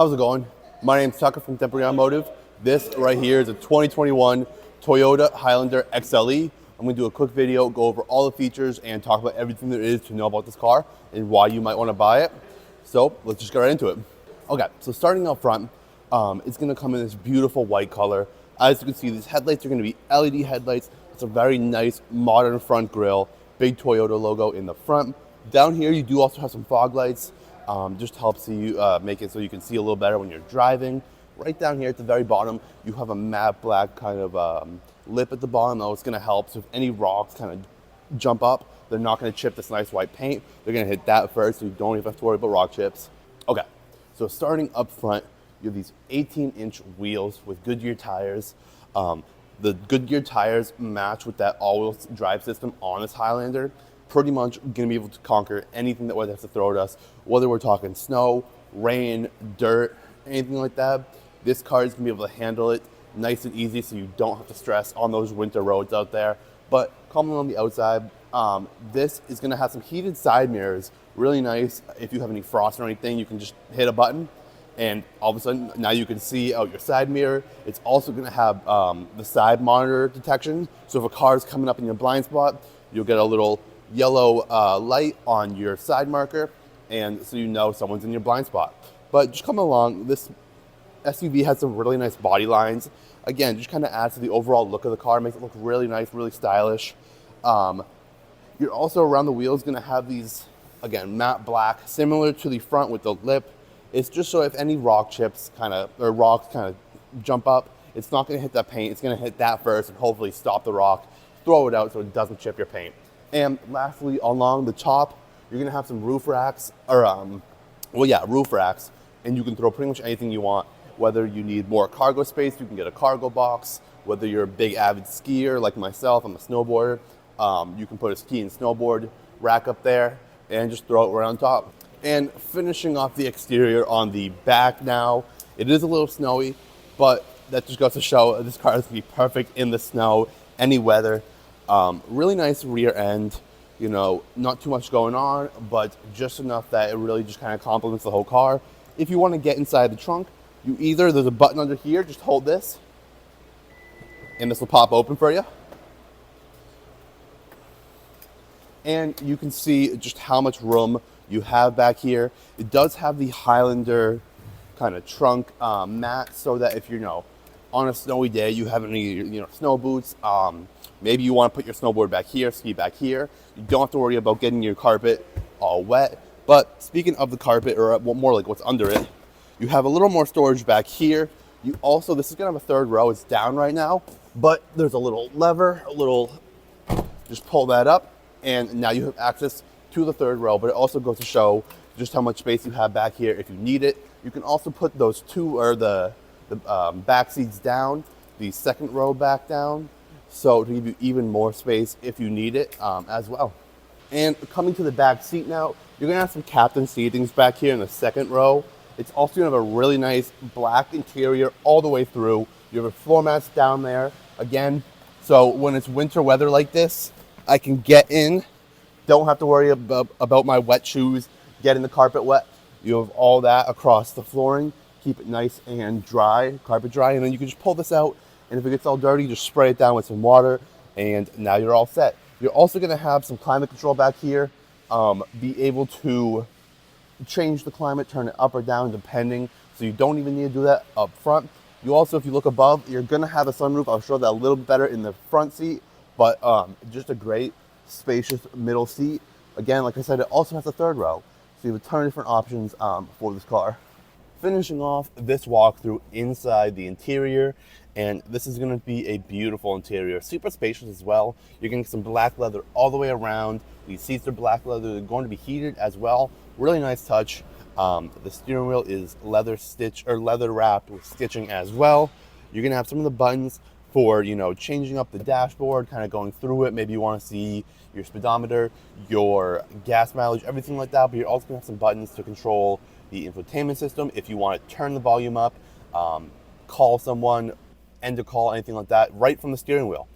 How's it going? My name's Tucker from Automotive. This right here is a 2021 Toyota Highlander XLE. I'm going to do a quick video, go over all the features, and talk about everything there is to know about this car and why you might want to buy it. So let's just get right into it. Okay, so starting out front, it's going to come in this beautiful white color. As you can see, these headlights are going to be LED headlights. It's a very nice modern front grille, big Toyota logo in the front. Down here, you do also have some fog lights. Just helps you make it so you can see a little better when you're driving. Right down here at the very bottom, you have a matte black kind of lip at the bottom. Though it's going to help. So if any rocks kind of jump up, they're not going to chip this nice white paint. They're going to hit that first, so you don't even have to worry about rock chips. Okay, so starting up front, you have these 18-inch wheels with Goodyear tires. The Goodyear tires match with that all-wheel drive system on this Highlander. Pretty much going to be able to conquer anything that weather has to throw at us, whether we're talking snow, rain, dirt, anything like that. This car is going to be able to handle it nice and easy, so you don't have to stress on those winter roads out there. But coming on the outside, this is going to have some heated side mirrors, really nice. If you have any frost or anything, you can just hit a button, and all of a sudden, now you can see out your side mirror. It's also going to have the side monitor detection, so if a car is coming up in your blind spot, you'll get a little yellow light on your side marker, and so you know someone's in your blind spot. But just coming along, this SUV has some really nice body lines. Again, just kind of adds to the overall look of the car, makes it look really nice, really stylish. You're also around the wheels going to have these, again, matte black, similar to the front with the lip. It's just so if any rock chips or rocks kind of jump up, it's not going to hit that paint. It's going to hit that first and hopefully stop the rock, throw it out so it doesn't chip your paint. And lastly, along the top, you're gonna have some roof racks, roof racks, and you can throw pretty much anything you want. Whether you need more cargo space, you can get a cargo box. Whether you're a big avid skier like myself, I'm a snowboarder, you can put a ski and snowboard rack up there and just throw it right on top. And finishing off the exterior on the back now, it is a little snowy, but that just goes to show this car is gonna be perfect in the snow, any weather. Really nice rear end, you know, not too much going on, but just enough that it really just kind of complements the whole car. If you want to get inside the trunk, there's a button under here, just hold this, and this will pop open for you. And you can see just how much room you have back here. It does have the Highlander kind of trunk mat, so that if you're, on a snowy day, you have any, snow boots, maybe you want to put your snowboard back here, ski back here. You don't have to worry about getting your carpet all wet. But speaking of the carpet, or more like what's under it, you have a little more storage back here. You also, this is going to have a third row. It's down right now, but there's a little lever, just pull that up, and now you have access to the third row. But it also goes to show just how much space you have back here if you need it. You can also put those the back seats down, the second row back down, so to give you even more space if you need it as well. And coming to the back seat now, you're gonna have some captain seatings back here in the second row. It's also gonna have a really nice black interior all the way through. You have floor mats down there again, so when it's winter weather like this, I can get in, don't have to worry about my wet shoes, getting the carpet wet. You have all that across the flooring, keep it nice and dry, carpet dry, and then you can just pull this out, and if it gets all dirty, just spray it down with some water, and now you're all set. You're also going to have some climate control back here, be able to change the climate, turn it up or down depending, so you don't even need to do that up front. You also, if you look above, you're going to have a sunroof. I'll show that a little bit better in the front seat, but just a great spacious middle seat. Again, like I said, it also has a third row, so you have a ton of different options for this car. Finishing off this walkthrough inside the interior, and this is going to be a beautiful interior, super spacious as well. You're getting some black leather all the way around. These seats are black leather. They're going to be heated as well. Really nice touch. The steering wheel is leather wrapped with stitching as well. You're going to have some of the buttons for, changing up the dashboard, kind of going through it. Maybe you want to see your speedometer, your gas mileage, everything like that. But you're also going to have some buttons to control the infotainment system if you want to turn the volume up, call someone, end a call, anything like that, right from the steering wheel.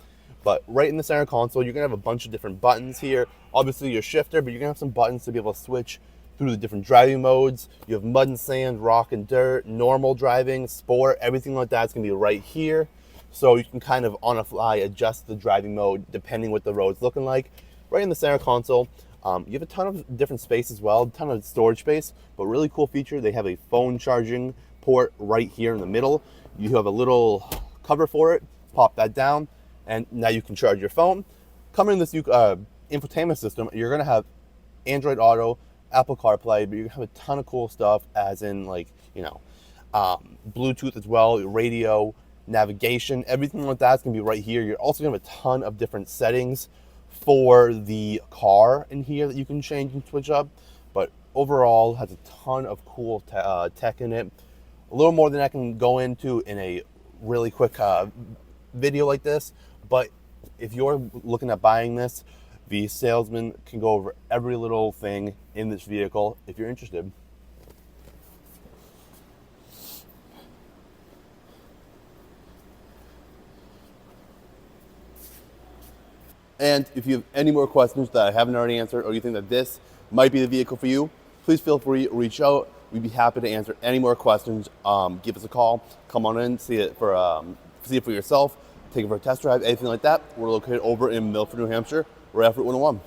But right in the center console, you're gonna have a bunch of different buttons here. Obviously your shifter, but you're gonna have some buttons to be able to switch through the different driving modes. You have mud and sand, rock and dirt, normal driving, sport, everything like that's gonna be right here. So you can kind of on a fly adjust the driving mode depending what the road's looking like. Right in the center console, you have a ton of different space as well, a ton of storage space, but really cool feature, they have a phone charging port right here in the middle. You have a little cover for it, pop that down, and now you can charge your phone. Coming in this new infotainment system, you're gonna have Android Auto, Apple CarPlay, but you're gonna have a ton of cool stuff, as in like, Bluetooth as well, radio, navigation, everything like that's gonna be right here. You're also gonna have a ton of different settings for the car in here that you can change and switch up, but overall has a ton of cool tech in it. A little more than I can go into in a really quick video like this, but if you're looking at buying this, the salesman can go over every little thing in this vehicle if you're interested. And if you have any more questions that I haven't already answered, or you think that this might be the vehicle for you, please feel free to reach out. We'd be happy to answer any more questions. Give us a call, come on in, see it for yourself, take it for a test drive, anything like that. We're located over in Milford, New Hampshire. We're at Route 101.